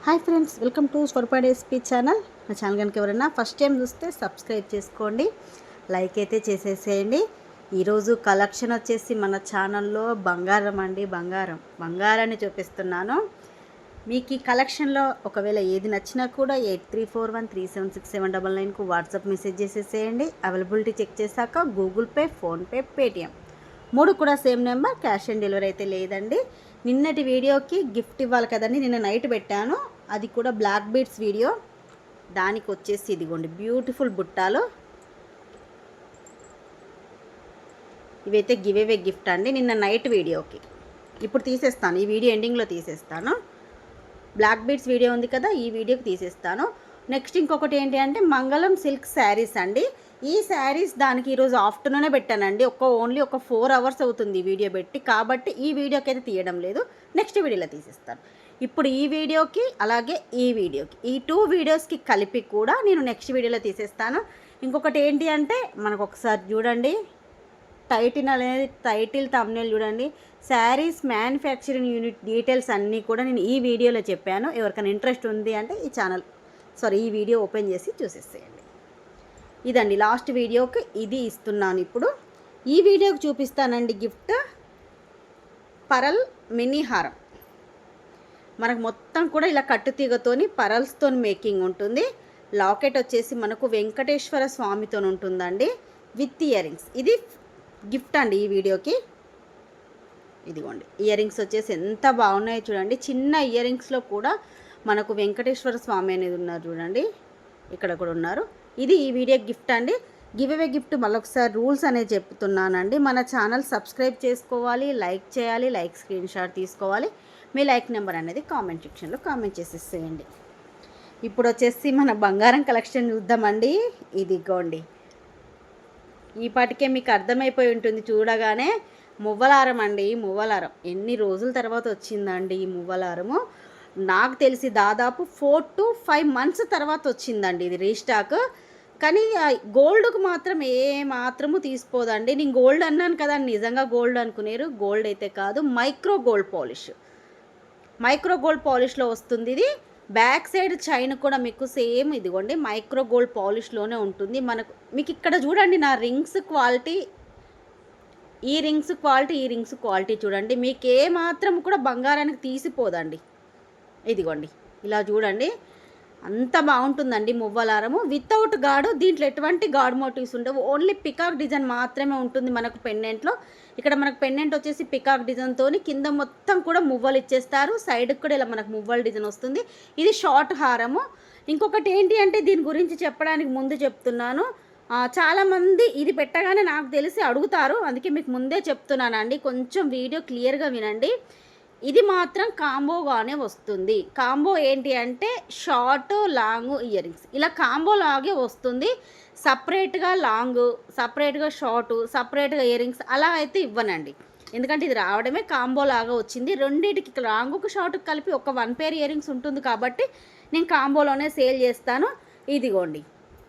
Hi friends, welcome to Swarapadi SP channel. నా channel కనుక ఎవరైనా ఫస్ట్ టైం చూస్తే సబ్స్క్రైబ్ చేసుకోండి, లైక్ అయితే చేసేసేయండి. ఈరోజు కలెక్షన్ వచ్చేసి మన ఛానల్లో బంగారం అండి, బంగారాన్ని చూపిస్తున్నాను. మీకు ఈ కలెక్షన్లో ఒకవేళ ఏది నచ్చినా కూడా 8341376799కు వాట్సాప్ మెసేజ్ చేసేసేయండి. అవైలబిలిటీ చెక్ చేశాక గూగుల్ పే, ఫోన్పే, పేటిఎం 3 కూడా same number. Cash on delivery అయితే లేదండి. నిన్నటి వీడియోకి గిఫ్ట్ ఇవ్వాలి కదండి, నిన్న నైట్ పెట్టాను. అది కూడా బ్లాక్ బీడ్స్ వీడియో. దానికి వచ్చేసి ఇదిగోండి బ్యూటిఫుల్ బుట్టాలు. ఇవైతే గివ్ అవే గిఫ్ట్ అండి, నిన్న నైట్ వీడియోకి. ఇప్పుడు తీసేస్తాను, ఈ వీడియో ఎండింగ్లో తీసేస్తాను. బ్లాక్ బీడ్స్ వీడియో ఉంది కదా, ఈ వీడియోకి తీసేస్తాను. నెక్స్ట్ ఇంకొకటి ఏంటి అంటే మంగళం సిల్క్ శారీస్ అండి. ఈ శారీస్ దానికి ఈరోజు ఆఫ్టర్నూనే పెట్టానండి. ఓన్లీ ఒక 4 అవర్స్ అవుతుంది ఈ వీడియో పెట్టి, కాబట్టి ఈ వీడియోకి అయితే తీయడం లేదు, నెక్స్ట్ వీడియోలో తీసేస్తాను. ఇప్పుడు ఈ వీడియోకి అలాగే ఈ వీడియోకి, ఈ 2 వీడియోస్కి కలిపి కూడా నేను నెక్స్ట్ వీడియోలో తీసేస్తాను. ఇంకొకటి ఏంటి అంటే మనకు ఒకసారి చూడండి, టైటిల్ థంబ్నెయిల్ చూడండి. శారీస్ మ్యానుఫ్యాక్చరింగ్ యూనిట్ డీటెయిల్స్ అన్నీ కూడా నేను ఈ వీడియోలో చెప్పాను. ఎవరికైనా ఇంట్రెస్ట్ ఉంది అంటే ఈ వీడియో ఓపెన్ చేసి చూసేసేయండి. ఇదండి లాస్ట్ వీడియోకి ఇది ఇస్తున్నాను. ఇప్పుడు ఈ వీడియోకి చూపిస్తానండి గిఫ్ట్. పరల్ మినీ హారం. మనకు మొత్తం కూడా ఇలా కట్టుతీగతోని పరల్స్తో మేకింగ్ ఉంటుంది. లాకెట్ వచ్చేసి మనకు వెంకటేశ్వర స్వామితో ఉంటుందండి, విత్ ఇయర్ రింగ్స్. ఇది గిఫ్ట్ అండి ఈ వీడియోకి. ఇదిగోండి ఇయర్ రింగ్స్ వచ్చేసి ఎంత బాగున్నాయో చూడండి. చిన్న ఇయర్ రింగ్స్లో కూడా మనకు వెంకటేశ్వర స్వామి అనేది ఉన్నారు చూడండి, ఇక్కడ కూడా ఉన్నారు. ఇది ఈ వీడియో గిఫ్ట్ అండి, గివ్ అవే గిఫ్ట్. మళ్ళొకసారి రూల్స్ అనేది చెప్తున్నానండి. మన ఛానల్ సబ్స్క్రైబ్ చేసుకోవాలి, లైక్ చేయాలి, లైక్ స్క్రీన్ షాట్ తీసుకోవాలి. మీ లైక్ నెంబర్ అనేది కామెంట్ సెక్షన్లో కామెంట్ చేసేసేయండి. ఇప్పుడు వచ్చేసి మన బంగారం కలెక్షన్ చూద్దామండి. ఇదిగోండి, ఈ పాటికే మీకు అర్థమైపోయి ఉంటుంది చూడగానే. మువ్వలారం అండి, మువ్వలారం. ఎన్ని రోజుల తర్వాత వచ్చిందండి ఈ మువ్వలారము. నాకు తెలిసి దాదాపు 4 to 5 months తర్వాత వచ్చిందండి ఇది రీస్టాక్. కానీ గోల్డ్కు మాత్రం మాత్రము తీసుకోదండి. నేను గోల్డ్ అన్నాను కదా, నిజంగా గోల్డ్ అనుకునేరు. గోల్డ్ అయితే కాదు, మైక్రో గోల్డ్ పాలిష్లో వస్తుంది ఇది. బ్యాక్ సైడ్ చైన్ కూడా మీకు సేమ్ ఇదిగోండి మైక్రో గోల్డ్ పాలిష్లోనే ఉంటుంది. మీకు ఇక్కడ చూడండి నా రింగ్స్ క్వాలిటీ, ఈ రింగ్స్ క్వాలిటీ చూడండి. మీకు మాత్రం కూడా బంగారానికి తీసిపోదండి. ఇదిగోండి ఇలా చూడండి, అంత బాగుంటుందండి మువ్వలారము. వితౌట్ గాడు, దీంట్లో ఎటువంటి గాడ్ మోటివ్స్ ఉండవు. ఓన్లీ పికాక్ డిజైన్ మాత్రమే ఉంటుంది మనకు పెండెంట్లో. ఇక్కడ మనకు పెండెంట్ వచ్చేసి పికాక్ డిజైన్తో కింద మొత్తం కూడా మువ్వలు ఇచ్చేస్తారు. సైడ్కి కూడా ఇలా మనకు మువ్వల డిజైన్ వస్తుంది. ఇది షార్ట్ హారము. ఇంకొకటి ఏంటి అంటే దీని గురించి చెప్పడానికి ముందు చెప్తున్నాను, చాలామంది ఇది పెట్టగానే నాకు తెలిసి అడుగుతారు, అందుకే మీకు ముందే చెప్తున్నానండి. కొంచెం వీడియో క్లియర్గా వినండి. ఇది మాత్రం కాంబోగానే వస్తుంది. కాంబో ఏంటి అంటే షార్ట్ లాంగ్ ఇయర్ రింగ్స్ ఇలా కాంబో లాగే వస్తుంది. సపరేట్గా లాంగ్, సపరేట్గా షార్ట్, సపరేట్గా ఇయర్ రింగ్స్ అలా అయితే ఇవ్వనండి. ఎందుకంటే ఇది రావడమే కాంబో లాగా వచ్చింది. రెండింటికి లాంగ్కు షార్ట్కి కలిపి ఒక 1 pair ఇయర్ రింగ్స్ ఉంటుంది కాబట్టి నేను కాంబోలోనే సేల్ చేస్తాను. ఇదిగోండి,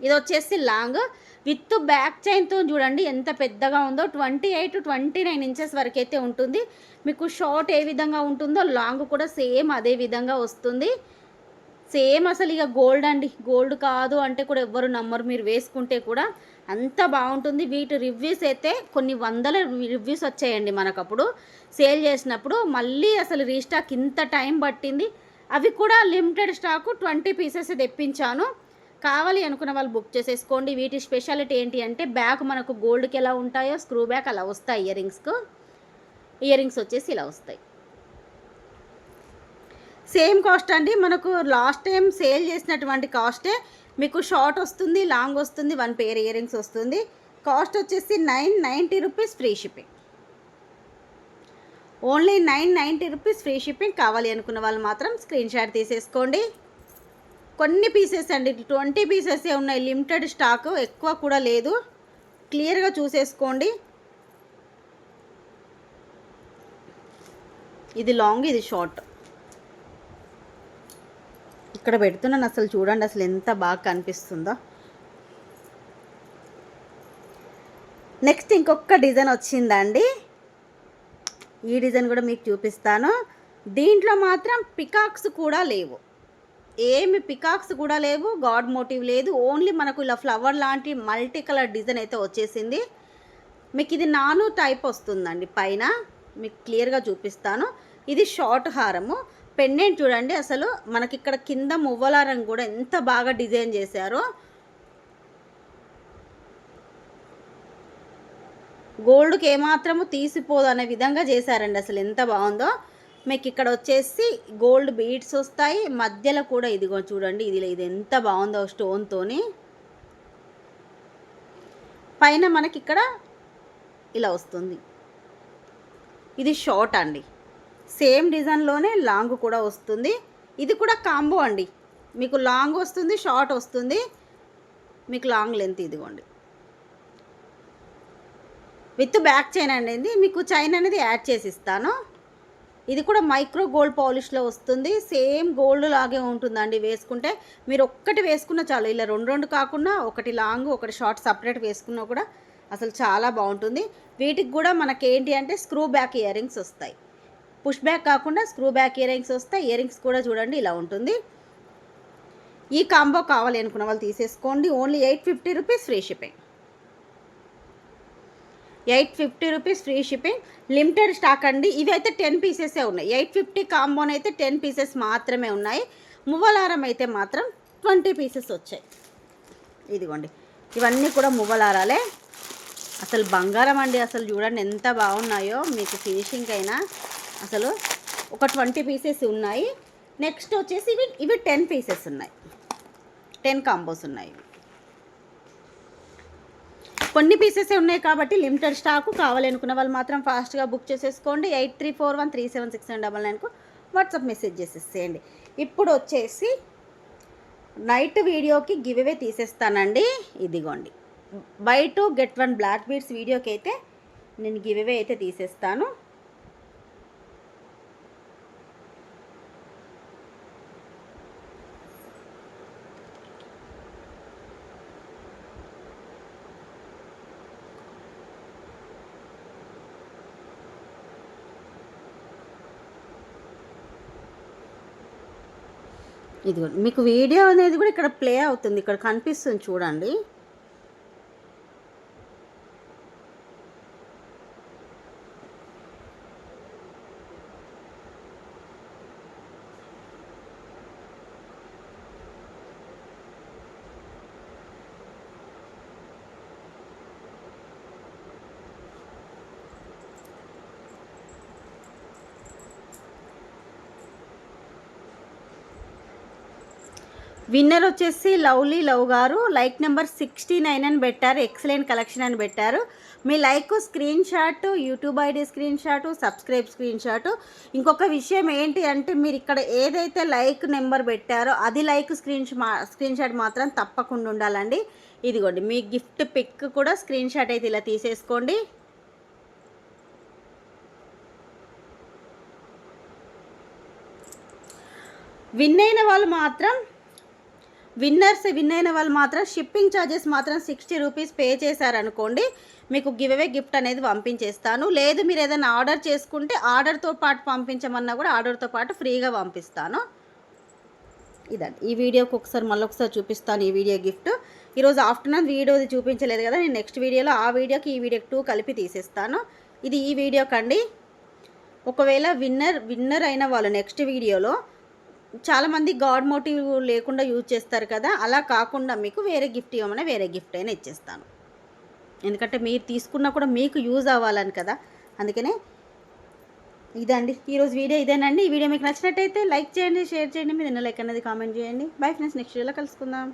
ఇది వచ్చేసి లాంగ్ విత్ బ్యాక్ చైన్తో చూడండి ఎంత పెద్దగా ఉందో. 28 to 29 inches వరకు అయితే ఉంటుంది. మీకు షార్ట్ ఏ విధంగా ఉంటుందో లాంగ్ కూడా సేమ్ అదే విధంగా వస్తుంది. సేమ్ అసలు ఇక గోల్డ్ అండి, గోల్డ్ కాదు అంటే కూడా ఎవ్వరు నమ్మరు. మీరు వేసుకుంటే కూడా అంత బాగుంటుంది. వీటి రివ్యూస్ అయితే కొన్ని 100 రివ్యూస్ వచ్చాయండి మనకు అప్పుడు సేల్ చేసినప్పుడు. మళ్ళీ అసలు రీస్టాక్ ఇంత టైం పట్టింది. అవి కూడా లిమిటెడ్ స్టాకు 20 pieces తెప్పించాను. కావాలి అనుకున్న వాళ్ళు బుక్ చేసేసుకోండి. వీటి స్పెషాలిటీ ఏంటి అంటే బ్యాక్ మనకు గోల్డ్కి ఎలా ఉంటాయో స్క్రూ బ్యాక్ అలా వస్తాయి. ఇయర్ రింగ్స్ వచ్చేసి ఇలా వస్తాయి. సేమ్ కాస్ట్ అండి, మనకు లాస్ట్ టైం సేల్ చేసినటువంటి కాస్టే. మీకు షార్ట్ వస్తుంది, లాంగ్ వస్తుంది, 1 pair ఇయర్ రింగ్స్ వస్తుంది. కాస్ట్ వచ్చేసి 990 rupees free shipping. Only 990 rupees free shipping. కావాలి అనుకున్న వాళ్ళు మాత్రం స్క్రీన్ షాట్ తీసేసుకోండి. కొన్ని పీసెస్ అండి, 20 pieces ఉన్నాయి, లిమిటెడ్ స్టాక్, ఎక్కువ కూడా లేదు. క్లియర్గా చూసేసుకోండి. ఇది లాంగ్, ఇది షార్ట్. ఇక్కడ పెడుతున్నాను, అసలు చూడండి అసలు ఎంత బాగా కనిపిస్తుందో. నెక్స్ట్ ఇంకొక డిజైన్ వచ్చిందండి. ఈ డిజైన్ కూడా మీకు చూపిస్తాను. దీంట్లో మాత్రం పికాక్స్ కూడా లేవు. ఏమి పికాక్స్ కూడా లేవు, గాడ్ మోటివ్ లేదు. ఓన్లీ మనకు ఇలా ఫ్లవర్ లాంటి మల్టీ కలర్ డిజైన్ అయితే వచ్చేసింది. మీకు ఇది నాను టైప్ వస్తుందండి. పైన మీకు క్లియర్గా చూపిస్తాను. ఇది షార్ట్ హారము. పెండెంట్ చూడండి, అసలు మనకి ఇక్కడ కింద మువ్వలారం కూడా ఎంత బాగా డిజైన్ చేశారో. గోల్డ్కి ఏమాత్రము తీసిపోదు అనే విధంగా చేశారండి. అసలు ఎంత బాగుందో. మీకు ఇక్కడ వచ్చేసి గోల్డ్ బీడ్స్ వస్తాయి, మధ్యలో కూడా ఇదిగో చూడండి, ఇది ఎంత బాగుందో స్టోన్తోని. పైన మనకి ఇక్కడ ఇలా వస్తుంది. ఇది షార్ట్ అండి, సేమ్ డిజైన్లోనే లాంగ్ కూడా వస్తుంది. ఇది కూడా కాంబో అండి, మీకు లాంగ్ వస్తుంది, షార్ట్ వస్తుంది, మీకు లాంగ్ లెంత్ ఇదిగోండి విత్ బ్యాక్ చైన్ అండి. మీకు చైన్ అనేది యాడ్ చేసి ఇస్తాను. ఇది కూడా మైక్రో గోల్డ్ పాలిష్లో వస్తుంది. సేమ్ గోల్డ్ లాగే ఉంటుందండి. వేసుకుంటే మీరు ఒక్కటి వేసుకున్న చాలు, ఇలా రెండు రెండు కాకుండా ఒకటి లాంగ్ ఒకటి షార్ట్ సపరేట్ వేసుకున్నా కూడా అసలు చాలా బాగుంటుంది. వీటికి కూడా మనకేంటి అంటే స్క్రూ బ్యాక్ ఇయర్ రింగ్స్ వస్తాయి. పుష్ బ్యాక్ కాకుండా స్క్రూ బ్యాక్ ఇయర్ రింగ్స్ వస్తాయి. ఇయర్ రింగ్స్ కూడా చూడండి ఇలా ఉంటుంది. ఈ కాంబో కావాలి అనుకున్న వాళ్ళు తీసేసుకోండి. Only 850 rupees free shipping. 850 rupees free shipping. Limited stock అండి. ఇవి అయితే 10 పీసెసే ఉన్నాయి. 850 కాంబోన్ అయితే 10 పీసెస్ మాత్రమే ఉన్నాయి. మువ్వలారం అయితే మాత్రం 20 పీసెస్ వచ్చాయి. ఇదిగోండి, ఇవన్నీ కూడా మువ్వలారాలే. అసలు బంగారం అండి. అసలు చూడండి ఎంత బాగున్నాయో. మీకు ఫినిషింగ్ అయినా అసలు ఒక 20 పీసెస్ ఉన్నాయి. నెక్స్ట్ వచ్చేసి ఇవి 10 పీసెస్ ఉన్నాయి. 10 కాంబోస్ ఉన్నాయి. కొన్ని పీసెస్ ఉన్నాయి కాబట్టి లిమిటెడ్ స్టాకు. కావాలనుకున్న వాళ్ళు మాత్రం ఫాస్ట్గా బుక్ చేసేసుకోండి. 8341376999కు వాట్సాప్ మెసేజ్ చేసేసేయండి. ఇప్పుడు వచ్చేసి నైట్ వీడియోకి గివ్ అవే తీసేస్తానండి. ఇదిగోండి, బై 2 get 1 బ్లాక్ బీడ్స్ వీడియోకి అయితే నేను గివ్ అవే అయితే తీసేస్తాను. ఇదిగోండి, మీకు వీడియో అనేది కూడా ఇక్కడ ప్లే అవుతుంది, ఇక్కడ కనిపిస్తుంది చూడండి. విన్నర్ వచ్చేసి లవ్లీ లవ్ గారు లైక్ నెంబర్ 69 అని పెట్టారు. ఎక్సలెంట్ కలెక్షన్ అని పెట్టారు. మీ like screenshot, YouTube ID screenshot, subscribe screenshot. ఇంకొక విషయం ఏంటి అంటే మీరు ఇక్కడ ఏదైతే లైక్ నెంబర్ పెట్టారో అది లైక్ స్క్రీన్ షాట్ మాత్రం తప్పకుండా ఉండాలండి. ఇదిగోండి, మీ గిఫ్ట్ పిక్ కూడా స్క్రీన్ షాట్ అయితే ఇలా తీసేసుకోండి. విన్ అయిన వాళ్ళు మాత్రం షిప్పింగ్ ఛార్జెస్ మాత్రం 60 రూపీస్ పే చేశారనుకోండి, మీకు గివ్ అవే గిఫ్ట్ అనేది పంపించేస్తాను. లేదు మీరు ఏదైనా ఆర్డర్ చేసుకుంటే ఆర్డర్తో పాటు పంపించమన్నా కూడా ఆర్డర్తో పాటు ఫ్రీగా పంపిస్తాను. ఇదండి, ఈ వీడియోకి మళ్ళొకసారి చూపిస్తాను. ఈ వీడియో గిఫ్ట్ ఈరోజు ఆఫ్టర్నూన్ వీడియోది చూపించలేదు కదా, నేను నెక్స్ట్ వీడియోలో ఆ వీడియోకి ఈ వీడియోకి 2 కలిపి తీసేస్తాను. ఇది ఈ వీడియోకండి. ఒకవేళ విన్నర్ అయిన వాళ్ళు నెక్స్ట్ వీడియోలో చాలామంది గాడ్ మోటివ్ లేకుండా యూజ్ చేస్తారు కదా, అలా కాకుండా మీకు వేరే గిఫ్ట్ ఇవ్వమని వేరే గిఫ్ట్ అయినా ఇచ్చేస్తాను. ఎందుకంటే మీరు తీసుకున్నా కూడా మీకు యూజ్ అవ్వాలని కదా, అందుకనే ఇదండి ఈరోజు వీడియో ఇదేనండి. ఈ వీడియో మీకు నచ్చినట్టయితే లైక్ చేయండి, షేర్ చేయండి, మీరు లైక్ అనేది కామెంట్ చేయండి. బై ఫ్రెండ్స్, నెక్స్ట్ వీడియోలో కలుసుకుందాం.